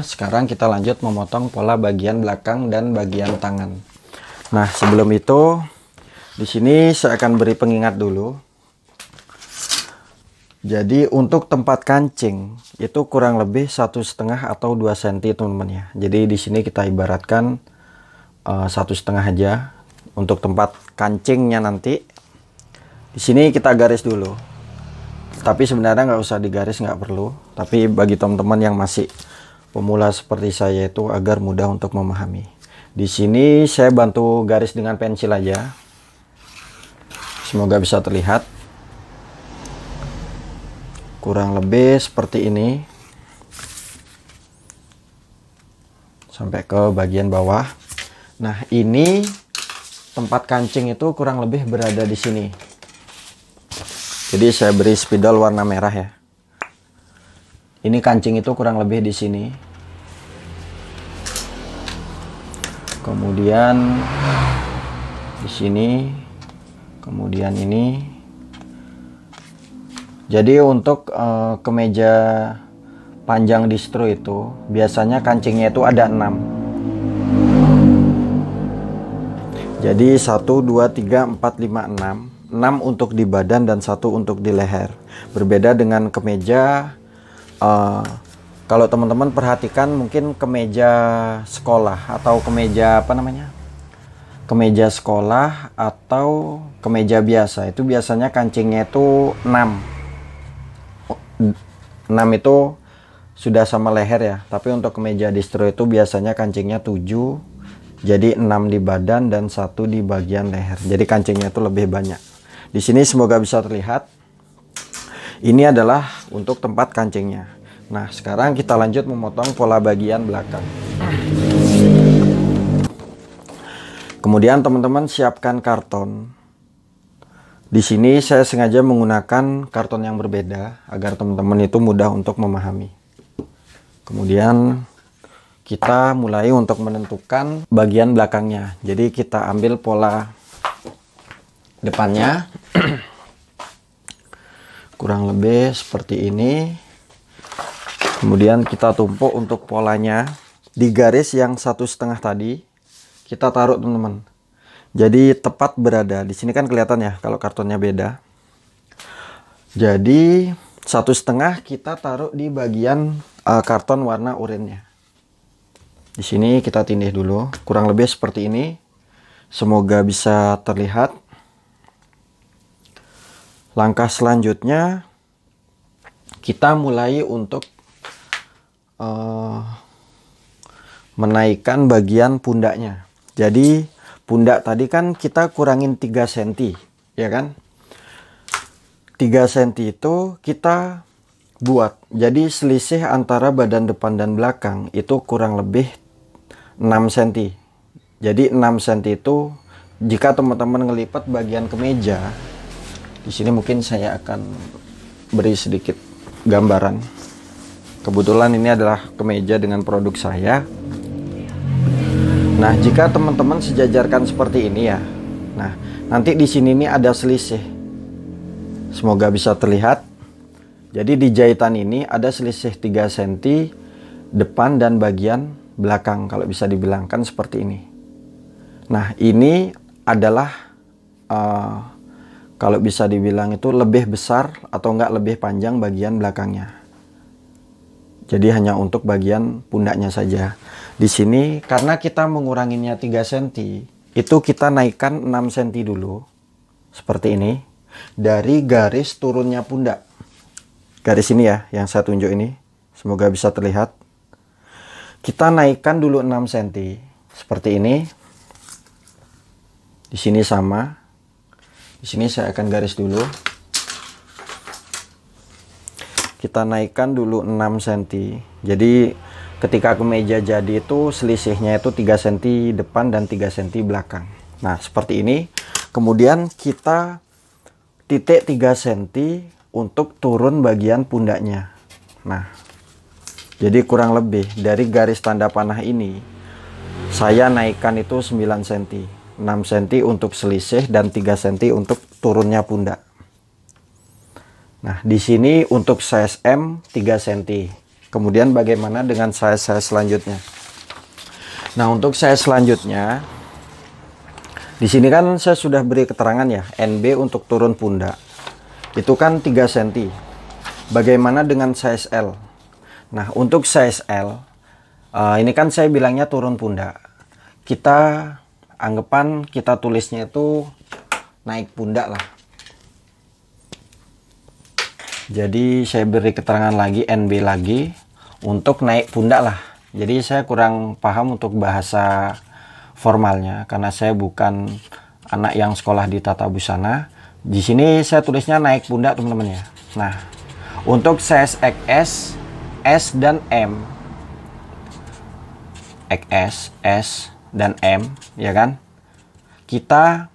Sekarang kita lanjut memotong pola bagian belakang dan bagian tangan. Nah, sebelum itu di sini saya akan beri pengingat dulu. Jadi untuk tempat kancing itu kurang lebih 1,5 atau 2 cm teman-teman ya. Jadi di sini kita ibaratkan 1,5 aja untuk tempat kancingnya nanti. Di sini kita garis dulu. Tapi sebenarnya nggak usah digaris, nggak perlu. Tapi bagi teman-teman yang masih pemula seperti saya itu agar mudah untuk memahami. Di sini saya bantu garis dengan pensil aja. Semoga bisa terlihat. Kurang lebih seperti ini. Sampai ke bagian bawah. Nah, ini tempat kancing itu kurang lebih berada di sini. Jadi saya beri spidol warna merah ya. Ini kancing itu kurang lebih di sini. Kemudian di sini, kemudian ini. Jadi untuk kemeja panjang distro itu biasanya kancingnya itu ada 6. Jadi 1, 2, 3, 4, 5, 6. 6 untuk di badan dan 1 untuk di leher. Berbeda dengan kemeja. Kalau teman-teman perhatikan mungkin kemeja sekolah atau kemeja apa namanya? Kemeja sekolah atau kemeja biasa itu biasanya kancingnya itu 6. 6 itu sudah sama leher ya. Tapi untuk kemeja distro itu biasanya kancingnya 7. Jadi 6 di badan dan 1 di bagian leher. Jadi kancingnya itu lebih banyak. Di sini semoga bisa terlihat. Ini adalah untuk tempat kancingnya. Nah, sekarang kita lanjut memotong pola bagian belakang. Kemudian teman-teman siapkan karton. Di sini saya sengaja menggunakan karton yang berbeda agar teman-teman itu mudah untuk memahami. Kemudian kita mulai untuk menentukan bagian belakangnya. Jadi kita ambil pola depannya. Kurang lebih seperti ini. Kemudian kita tumpuk untuk polanya di garis yang 1,5 tadi. Kita taruh teman-teman. Jadi tepat berada. Di sini kan kelihatan ya kalau kartonnya beda. Jadi 1,5 kita taruh di bagian karton warna oranye. Di sini kita tindih dulu. Kurang lebih seperti ini. Semoga bisa terlihat. Langkah selanjutnya kita mulai untuk menaikkan bagian pundaknya. Jadi pundak tadi kan kita kurangin 3 cm ya kan. 3 cm itu kita buat. Jadi selisih antara badan depan dan belakang itu kurang lebih 6 cm. Jadi 6 cm itu jika teman-teman ngelipat bagian kemeja. Di sini mungkin saya akan beri sedikit gambaran. Kebetulan ini adalah kemeja dengan produk saya. Nah, jika teman-teman sejajarkan seperti ini ya. Nah, nanti di sini ini ada selisih. Semoga bisa terlihat. Jadi di jahitan ini ada selisih 3 cm depan dan bagian belakang kalau bisa dibilangkan seperti ini. Nah, ini adalah kalau bisa dibilang itu lebih besar atau enggak lebih panjang bagian belakangnya. Jadi hanya untuk bagian pundaknya saja. Di sini karena kita menguranginya 3 cm, itu kita naikkan 6 cm dulu. Seperti ini. Dari garis turunnya pundak. Garis ini ya, yang saya tunjuk ini. Semoga bisa terlihat. Kita naikkan dulu 6 cm. Seperti ini. Di sini sama. Di sini saya akan garis dulu. Kita naikkan dulu 6 cm. Jadi ketika kemeja jadi itu selisihnya itu 3 cm depan dan 3 cm belakang. Nah, seperti ini. Kemudian kita titik 3 cm untuk turun bagian pundaknya. Nah, jadi kurang lebih dari garis tanda panah ini saya naikkan itu 9 cm. 6 cm untuk selisih dan 3 cm untuk turunnya pundak. Nah, di sini untuk size M 3 cm. Kemudian bagaimana dengan size selanjutnya? Nah, untuk size selanjutnya, di sini kan saya sudah beri keterangan ya, NB untuk turun pundak. Itu kan 3 cm. Bagaimana dengan size L? Nah, untuk size L, ini kan saya bilangnya turun pundak. Kita anggapan kita tulisnya itu naik pundak lah. Jadi saya beri keterangan lagi, NB lagi untuk naik pundak lah. Jadi saya kurang paham untuk bahasa formalnya karena saya bukan anak yang sekolah di tata busana. Di sini saya tulisnya naik pundak teman-teman ya. Nah, untuk size XS, S dan M, XS, S dan M, ya kan? Kita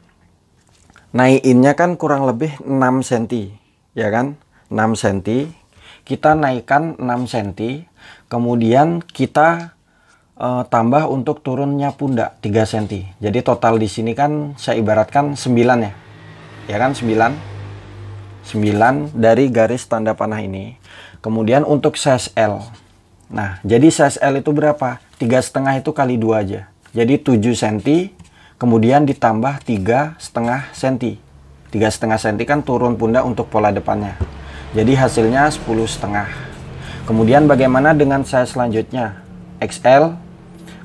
naikinnya kan kurang lebih 6 cm, ya kan? 6 cm. Kita naikkan 6 cm, kemudian kita tambah untuk turunnya pundak 3 cm. Jadi total di sini kan saya ibaratkan 9 ya. Ya kan 9 dari garis tanda panah ini. Kemudian untuk size L. Nah, jadi size L itu berapa? 3,5 itu kali 2 aja. Jadi 7 cm, kemudian ditambah 3,5 cm. 3,5 cm kan turun pundak untuk pola depannya. Jadi hasilnya 10,5. Kemudian bagaimana dengan size selanjutnya? XL,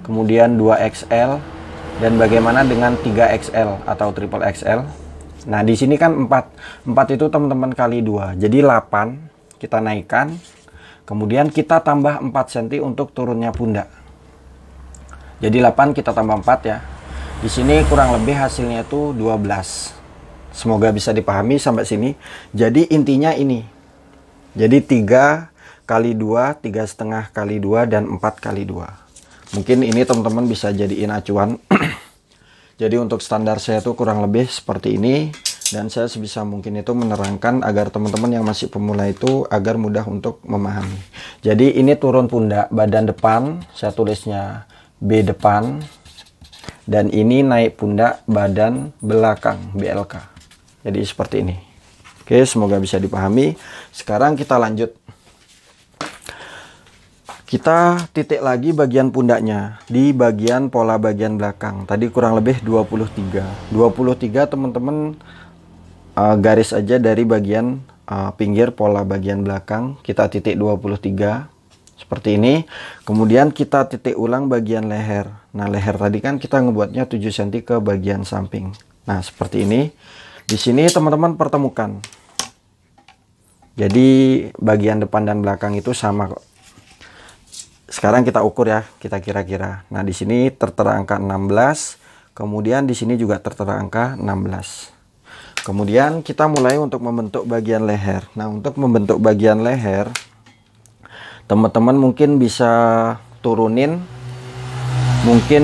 kemudian 2XL, dan bagaimana dengan 3XL atau triple XL? Nah, di sini kan 4. 4 itu teman-teman kali 2. Jadi 8 kita naikkan. Kemudian kita tambah 4 cm untuk turunnya pundak. Jadi 8 kita tambah 4 ya. Di sini kurang lebih hasilnya itu 12. Semoga bisa dipahami sampai sini. Jadi intinya ini. Jadi 3 kali 2, 3,5 kali 2, dan 4 kali 2. Mungkin ini teman-teman bisa jadiin acuan. Jadi untuk standar saya itu kurang lebih seperti ini. Dan saya sebisa mungkin itu menerangkan agar teman-teman yang masih pemula itu agar mudah untuk memahami. Jadi ini turun pundak badan depan, saya tulisnya B depan. Dan ini naik pundak badan belakang, BLK. Jadi seperti ini. Oke, semoga bisa dipahami. Sekarang kita lanjut. Kita titik lagi bagian pundaknya di bagian pola bagian belakang. Tadi kurang lebih 23. 23 teman-teman garis aja dari bagian pinggir pola bagian belakang. Kita titik 23 seperti ini. Kemudian kita titik ulang bagian leher. Nah, leher tadi kan kita ngebuatnya 7 cm ke bagian samping. Nah, seperti ini. Di sini teman-teman pertemukan. Jadi bagian depan dan belakang itu sama kok. Sekarang kita ukur ya, kita kira-kira. Nah, di sini tertera angka 16, kemudian di sini juga tertera angka 16. Kemudian kita mulai untuk membentuk bagian leher. Nah, untuk membentuk bagian leher, teman-teman mungkin bisa turunin mungkin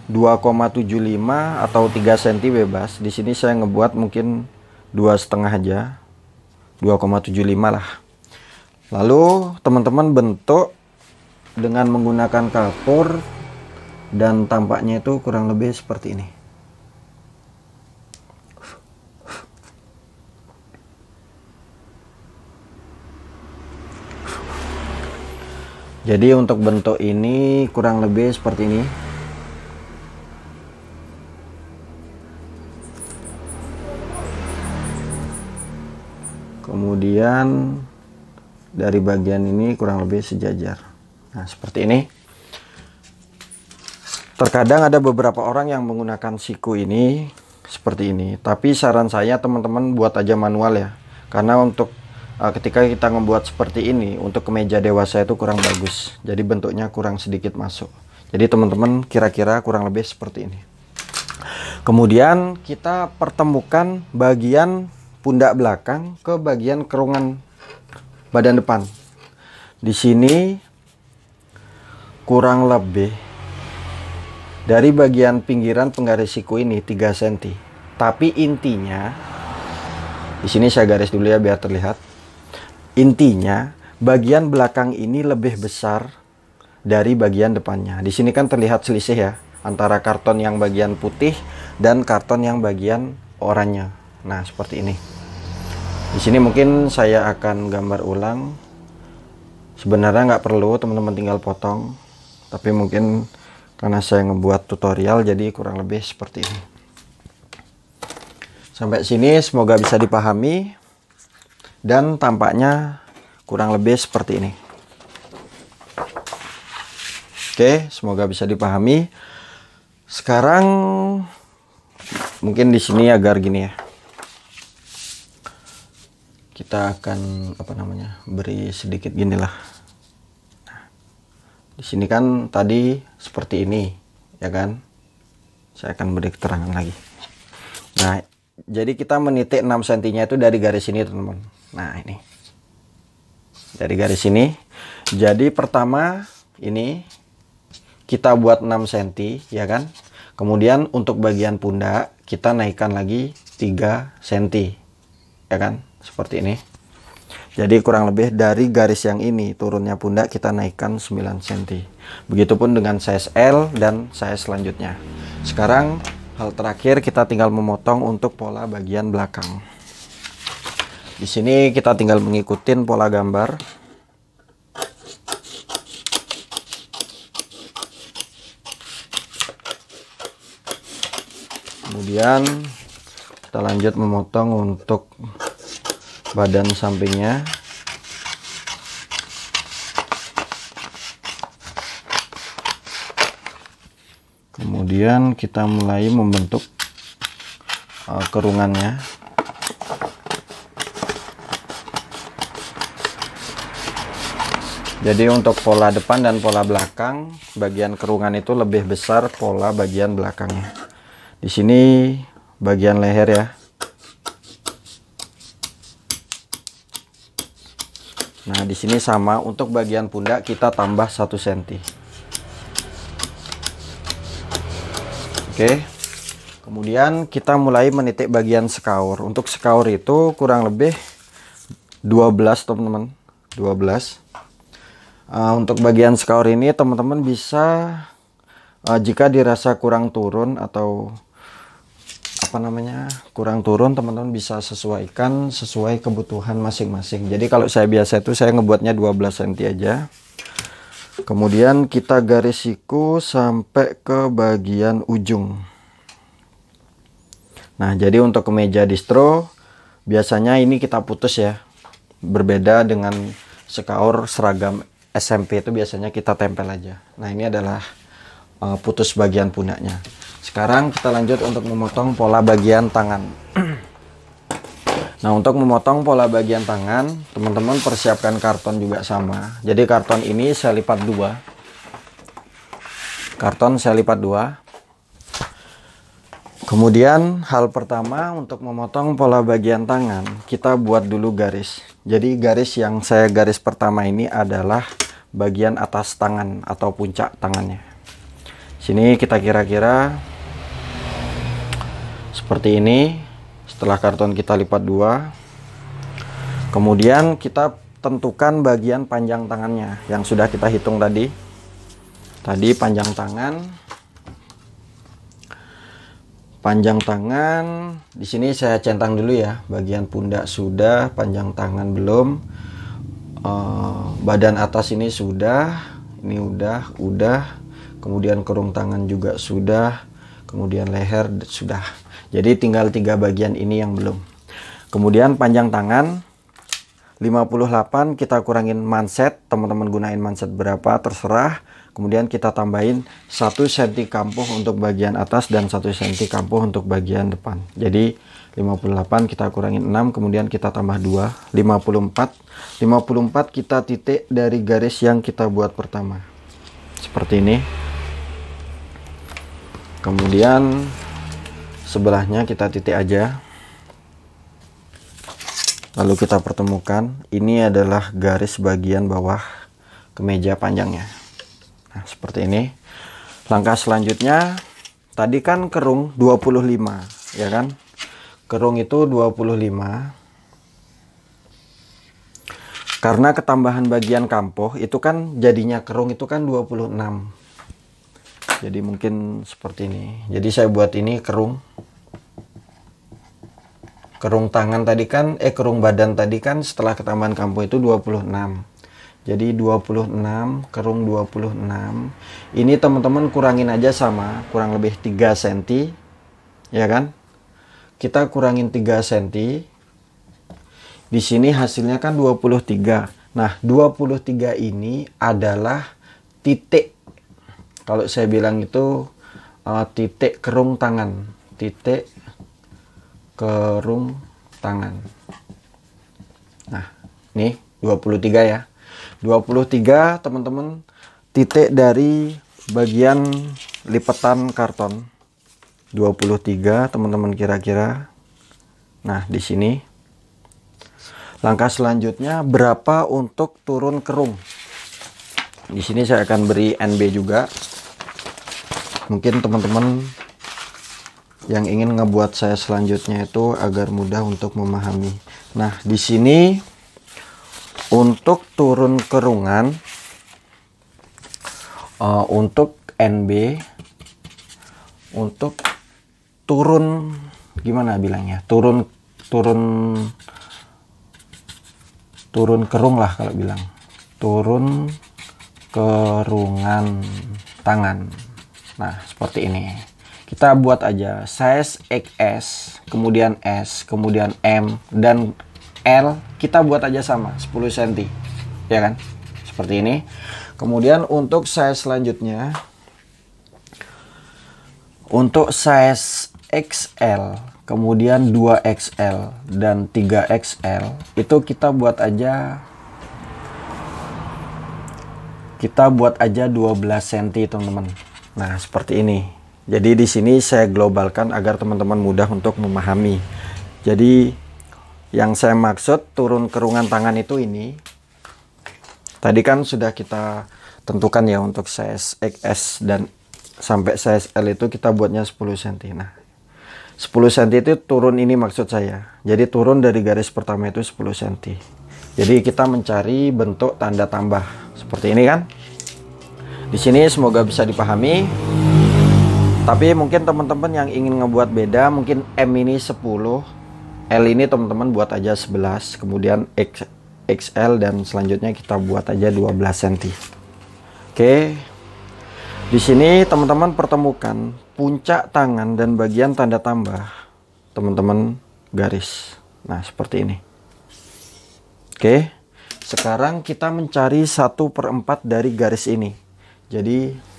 2,75 atau 3 cm bebas. Di sini saya ngebuat mungkin 2,5 aja. 2,75 lah. Lalu teman-teman bentuk dengan menggunakan kalkur dan tampaknya itu kurang lebih seperti ini. Jadi untuk bentuk ini kurang lebih seperti ini. Kemudian dari bagian ini kurang lebih sejajar. Nah, seperti ini. Terkadang ada beberapa orang yang menggunakan siku ini seperti ini. Tapi saran saya teman-teman buat aja manual ya. Karena untuk ketika kita membuat seperti ini untuk kemeja dewasa itu kurang bagus. Jadi bentuknya kurang sedikit masuk. Jadi teman-teman kira-kira kurang lebih seperti ini. Kemudian kita pertemukan bagian pundak belakang ke bagian kerungan badan depan. Di sini kurang lebih dari bagian pinggiran penggaris siku ini 3 cm. Tapi intinya di sini saya garis dulu ya biar terlihat. Intinya bagian belakang ini lebih besar dari bagian depannya. Di sini kan terlihat selisih ya antara karton yang bagian putih dan karton yang bagian oranye. Nah, seperti ini. Di sini mungkin saya akan gambar ulang. Sebenarnya nggak perlu teman-teman tinggal potong, tapi mungkin karena saya ngebuat tutorial jadi kurang lebih seperti ini. Sampai sini semoga bisa dipahami, dan tampaknya kurang lebih seperti ini. Oke, semoga bisa dipahami. Sekarang mungkin di sini agar gini ya, kita akan beri sedikit gini lah. Nah, di sini kan tadi seperti ini ya kan, saya akan beri keterangan lagi. Nah, jadi kita menitik 6 cm nya itu dari garis ini teman-teman. Nah, ini dari garis ini. Jadi pertama ini kita buat 6 cm ya kan. Kemudian untuk bagian pundak kita naikkan lagi 3 cm ya kan, seperti ini. Jadi kurang lebih dari garis yang ini turunnya pundak kita naikkan 9 cm. Begitupun dengan size L dan size selanjutnya. Sekarang hal terakhir kita tinggal memotong untuk pola bagian belakang. Di sini kita tinggal mengikuti pola gambar. Kemudian kita lanjut memotong untuk badan sampingnya. Kemudian kita mulai membentuk kerungannya. Jadi untuk pola depan dan pola belakang, bagian kerungan itu lebih besar pola bagian belakangnya. Di sini bagian leher ya. Nah, di sini sama, untuk bagian pundak kita tambah 1 cm. Oke. Kemudian kita mulai menitik bagian sekaur. Untuk sekaur itu kurang lebih 12 teman-teman, 12. Untuk bagian sekaur ini teman-teman bisa jika dirasa kurang turun atau kurang turun, teman-teman bisa sesuaikan sesuai kebutuhan masing-masing. Jadi kalau saya biasa itu saya ngebuatnya 12 cm aja. Kemudian kita garis siku sampai ke bagian ujung. Nah, jadi untuk kemeja distro biasanya ini kita putus ya. Berbeda dengan sekaur seragam SMP itu biasanya kita tempel aja. Nah, ini adalah putus bagian pundaknya. Sekarang kita lanjut untuk memotong pola bagian tangan. Nah, untuk memotong pola bagian tangan, teman-teman persiapkan karton juga sama. Jadi karton ini saya lipat 2. Karton saya lipat 2. Kemudian hal pertama untuk memotong pola bagian tangan, kita buat dulu garis. Jadi garis yang saya garis pertama ini adalah bagian atas tangan atau puncak tangannya. Sini kita kira-kira seperti ini. Setelah karton kita lipat 2, kemudian kita tentukan bagian panjang tangannya yang sudah kita hitung tadi. Panjang tangan di sini saya centang dulu ya. Bagian pundak sudah, panjang tangan belum. Badan atas ini sudah, ini udah. Kemudian kerung tangan juga sudah, kemudian leher sudah. Jadi tinggal 3 bagian ini yang belum. Kemudian panjang tangan 58 kita kurangin manset, teman-teman gunain manset berapa terserah. Kemudian kita tambahin 1 cm kampuh untuk bagian atas dan 1 cm kampuh untuk bagian depan. Jadi 58 kita kurangin 6, kemudian kita tambah 2, 54 kita titik dari garis yang kita buat pertama seperti ini. Kemudian sebelahnya kita titik aja, lalu kita pertemukan. Ini adalah garis bagian bawah kemeja panjangnya. Nah, seperti ini. Langkah selanjutnya, tadi kan kerung 25 ya kan, kerung itu 25. Karena ketambahan bagian kampuh itu kan jadinya kerung itu kan 26. Jadi mungkin seperti ini. Jadi saya buat ini kerung tangan tadi kan, kerung badan tadi kan setelah ketambahan kampuh itu 26. Jadi 26 kerung 26. Ini teman-teman kurangin aja sama, kurang lebih 3 cm. Ya kan? Kita kurangin 3 cm. Di sini hasilnya kan 23. Nah, 23 ini adalah titik. Kalau saya bilang itu titik kerung tangan. Titik kerung tangan. Nah, nih 23 ya. 23 teman-teman, titik dari bagian lipatan karton. 23 teman-teman kira-kira. Nah, di sini langkah selanjutnya berapa untuk turun kerung. Di sini saya akan beri NB juga. Mungkin teman-teman yang ingin ngebuat saya selanjutnya itu agar mudah untuk memahami. Nah, di sini untuk turun kerungan, untuk NB, untuk turun gimana bilangnya, turun kerung lah kalau bilang, turun kerungan tangan. Nah, seperti ini. Kita buat aja size XS, kemudian S, kemudian M, dan L kita buat aja sama 10 cm, ya kan, seperti ini. Kemudian untuk size selanjutnya, untuk size XL, kemudian 2XL dan 3XL itu kita buat aja 12 cm teman-teman. Nah, seperti ini. Jadi di sini saya globalkan agar teman-teman mudah untuk memahami. Jadi yang saya maksud turun kerungan tangan itu ini. Tadi kan sudah kita tentukan ya untuk size XS dan sampai size L itu kita buatnya 10 cm. Nah, 10 cm itu turun ini maksud saya. Jadi turun dari garis pertama itu 10 cm. Jadi kita mencari bentuk tanda tambah seperti ini kan. Di sini semoga bisa dipahami. Tapi mungkin teman-teman yang ingin ngebuat beda, mungkin M ini 10. L ini teman-teman buat aja 11, kemudian XL dan selanjutnya kita buat aja 12 cm. Oke. Di sini teman-teman pertemukan puncak tangan dan bagian tanda tambah. Teman-teman garis. Nah, seperti ini. Oke. Sekarang kita mencari 1/4 dari garis ini. Jadi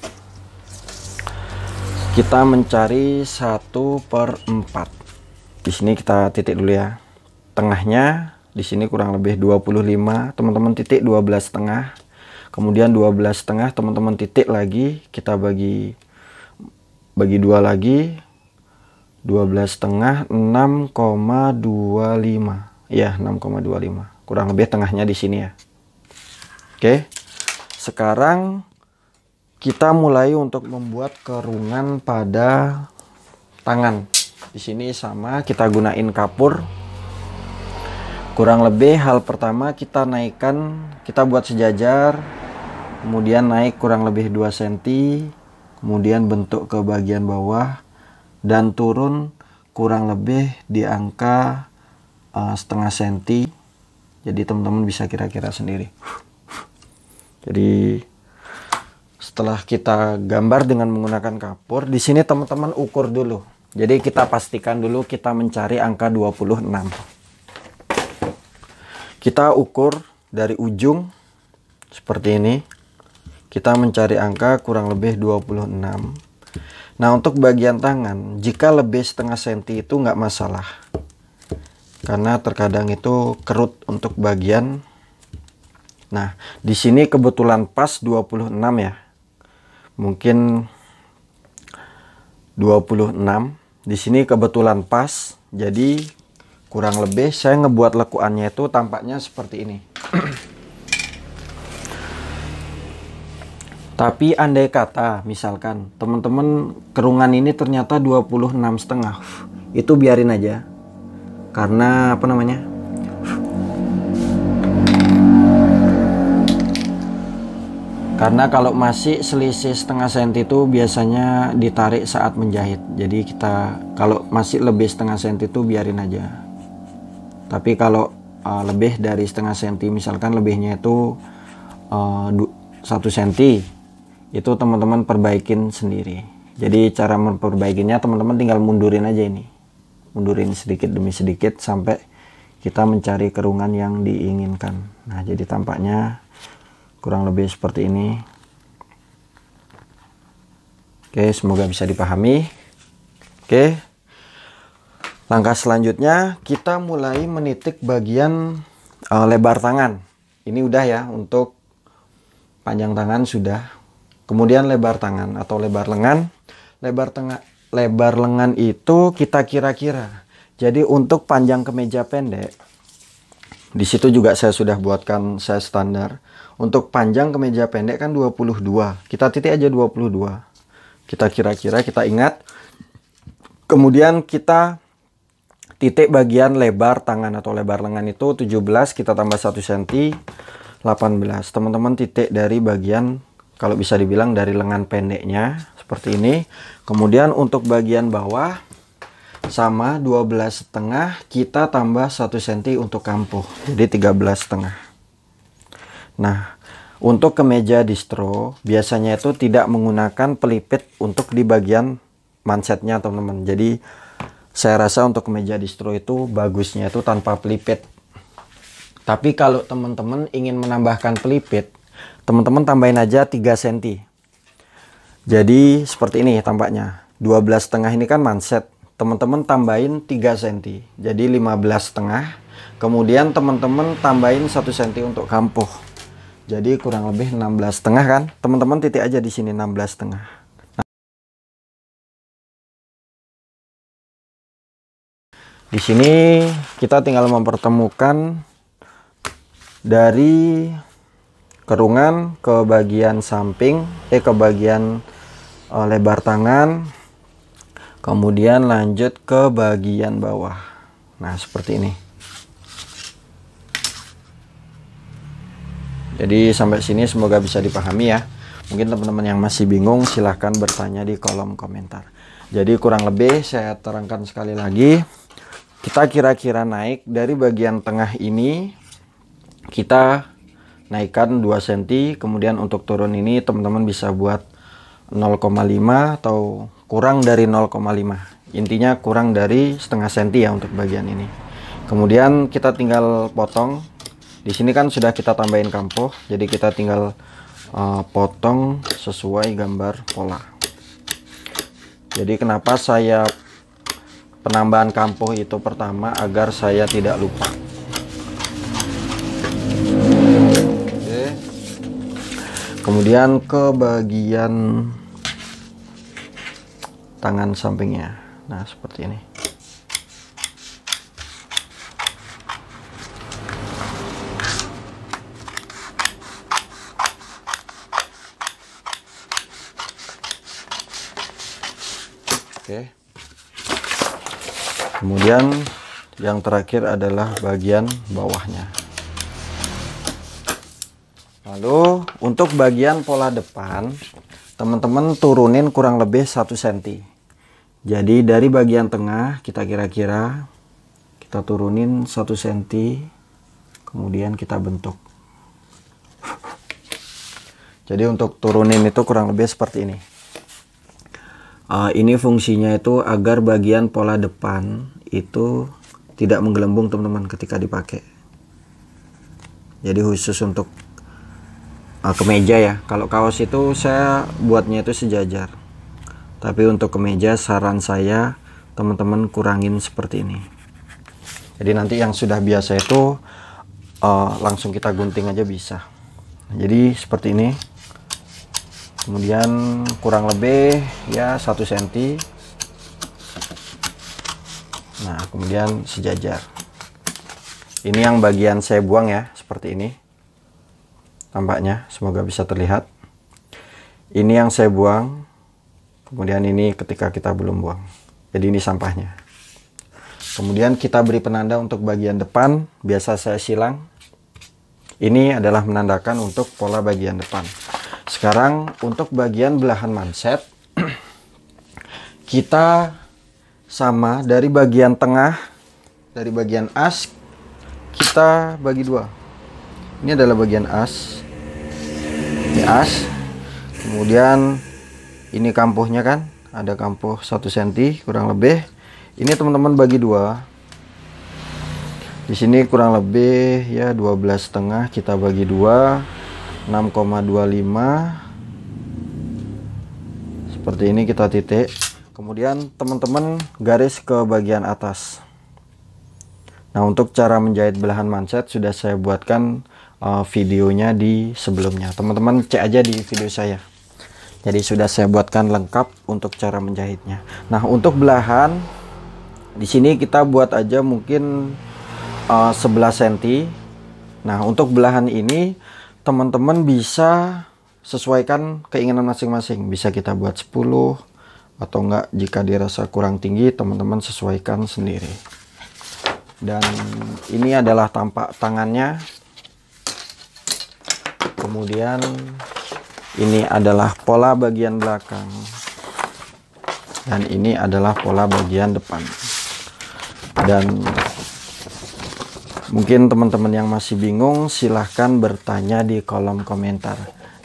kita mencari 1/4. Di sini kita titik dulu ya. Tengahnya di sini kurang lebih 25, teman-teman titik 12,5. Kemudian 12,5 teman-teman titik lagi, kita bagi 2 lagi. 12,5 6,25. Ya, 6,25. Kurang lebih tengahnya di sini ya. Oke. Sekarang kita mulai untuk membuat kerungan pada tangan. Di sini sama, kita gunain kapur. Kurang lebih hal pertama kita naikkan, kita buat sejajar, kemudian naik kurang lebih 2 cm, kemudian bentuk ke bagian bawah dan turun kurang lebih di angka setengah cm. Jadi teman-teman bisa kira-kira sendiri. Jadi setelah kita gambar dengan menggunakan kapur, di sini teman-teman ukur dulu. Jadi kita pastikan dulu kita mencari angka 26. Kita ukur dari ujung seperti ini. Kita mencari angka kurang lebih 26. Nah, untuk bagian tangan, jika lebih setengah cm itu nggak masalah. Karena terkadang itu kerut untuk bagian. Nah, di sini kebetulan pas 26 ya. Mungkin 26. Di sini kebetulan pas, jadi kurang lebih saya ngebuat lekuannya itu tampaknya seperti ini. Tapi andai kata misalkan teman-teman kerungan ini ternyata 26,5, itu biarin aja. Karena apa namanya? Karena kalau masih selisih setengah senti itu biasanya ditarik saat menjahit. Jadi kita kalau masih lebih setengah senti itu biarin aja. Tapi kalau lebih dari setengah senti, misalkan lebihnya itu 1 cm, itu teman-teman perbaikin sendiri. Jadi cara memperbaikinya teman-teman tinggal mundurin aja ini, mundurin sedikit demi sedikit sampai kita mencari kerungan yang diinginkan. Nah, jadi tampaknya kurang lebih seperti ini. Oke, semoga bisa dipahami. Oke, langkah selanjutnya kita mulai menitik bagian lebar tangan. Ini udah ya, untuk panjang tangan sudah. Kemudian lebar tangan atau lebar lengan. Lebar lengan itu kita kira-kira. Jadi untuk panjang kemeja pendek, di situ juga saya sudah buatkan size standar. Untuk panjang kemeja pendek kan 22. Kita titik aja 22. Kita kira-kira, kita ingat. Kemudian kita titik bagian lebar tangan atau lebar lengan itu 17, kita tambah 1 cm, 18. Teman-teman titik dari bagian, kalau bisa dibilang dari lengan pendeknya seperti ini. Kemudian untuk bagian bawah sama 12,5, kita tambah 1 cm untuk kampuh, jadi 13,5. Nah, untuk kemeja distro biasanya itu tidak menggunakan pelipit untuk di bagian mansetnya teman-teman. Jadi saya rasa untuk kemeja distro itu bagusnya itu tanpa pelipit. Tapi kalau teman-teman ingin menambahkan pelipit, teman-teman tambahin aja 3 cm. Jadi seperti ini tampaknya. 12,5 ini kan manset. Teman-teman tambahin 3 cm. Jadi 15,5. Kemudian teman-teman tambahin 1 cm untuk kampuh. Jadi kurang lebih 16,5 kan. Teman-teman titik aja di sini 16,5. Di sini kita tinggal mempertemukan dari kerungan ke bagian samping, ke bagian lebar tangan, kemudian lanjut ke bagian bawah. Nah, seperti ini. Jadi sampai sini semoga bisa dipahami ya. Mungkin teman-teman yang masih bingung silahkan bertanya di kolom komentar. Jadi kurang lebih saya terangkan sekali lagi. Kita kira-kira naik dari bagian tengah ini, kita naikkan 2 cm. Kemudian untuk turun ini teman-teman bisa buat 0,5 atau kurang dari 0,5. Intinya kurang dari setengah cm ya untuk bagian ini. Kemudian kita tinggal potong. Di sini kan sudah kita tambahin kampuh, jadi kita tinggal potong sesuai gambar pola. Jadi kenapa saya penambahan kampuh itu pertama, agar saya tidak lupa. Oke. Kemudian ke bagian tangan sampingnya. Nah, seperti ini. Oke. Kemudian yang terakhir adalah bagian bawahnya. Lalu untuk bagian pola depan, teman-teman turunin kurang lebih 1 cm. Jadi dari bagian tengah kita kira-kira kita turunin 1 cm, kemudian kita bentuk. Jadi untuk turunin itu kurang lebih seperti ini. Ini fungsinya itu agar bagian pola depan itu tidak menggelembung teman-teman ketika dipakai. Jadi khusus untuk kemeja ya. Kalau kaos itu saya buatnya itu sejajar. Tapi untuk kemeja saran saya teman-teman kurangin seperti ini. Jadi nanti yang sudah biasa itu langsung kita gunting aja bisa. Jadi seperti ini. Kemudian kurang lebih ya 1 cm. Nah, kemudian sejajar. Ini yang bagian saya buang ya, seperti ini. Tampaknya, semoga bisa terlihat. Ini yang saya buang. Kemudian ini ketika kita belum buang. Jadi ini sampahnya. Kemudian kita beri penanda untuk bagian depan. Biasa saya silang. Ini adalah menandakan untuk pola bagian depan. Sekarang untuk bagian belahan manset, kita sama dari bagian tengah, dari bagian as, kita bagi dua. Ini adalah bagian as, as. Kemudian ini kampuhnya kan, ada kampuh 1 cm kurang lebih. Ini teman-teman bagi 2. Di sini kurang lebih ya 12,5, kita bagi 2, 6,25. Seperti ini kita titik. Kemudian teman-teman garis ke bagian atas. Nah, untuk cara menjahit belahan manset sudah saya buatkan videonya di sebelumnya. Teman-teman cek aja di video saya. Jadi sudah saya buatkan lengkap untuk cara menjahitnya. Nah, untuk belahan di sini kita buat aja mungkin 11 cm. Nah, untuk belahan ini teman-teman bisa sesuaikan keinginan masing-masing. Bisa kita buat 10 atau enggak, jika dirasa kurang tinggi teman-teman sesuaikan sendiri. Dan ini adalah tampak tangannya. Kemudian ini adalah pola bagian belakang. Dan ini adalah pola bagian depan. Dan mungkin teman-teman yang masih bingung, silahkan bertanya di kolom komentar.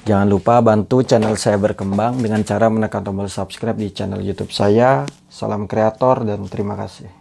Jangan lupa bantu channel saya berkembang dengan cara menekan tombol subscribe di channel YouTube saya. Salam kreator dan terima kasih.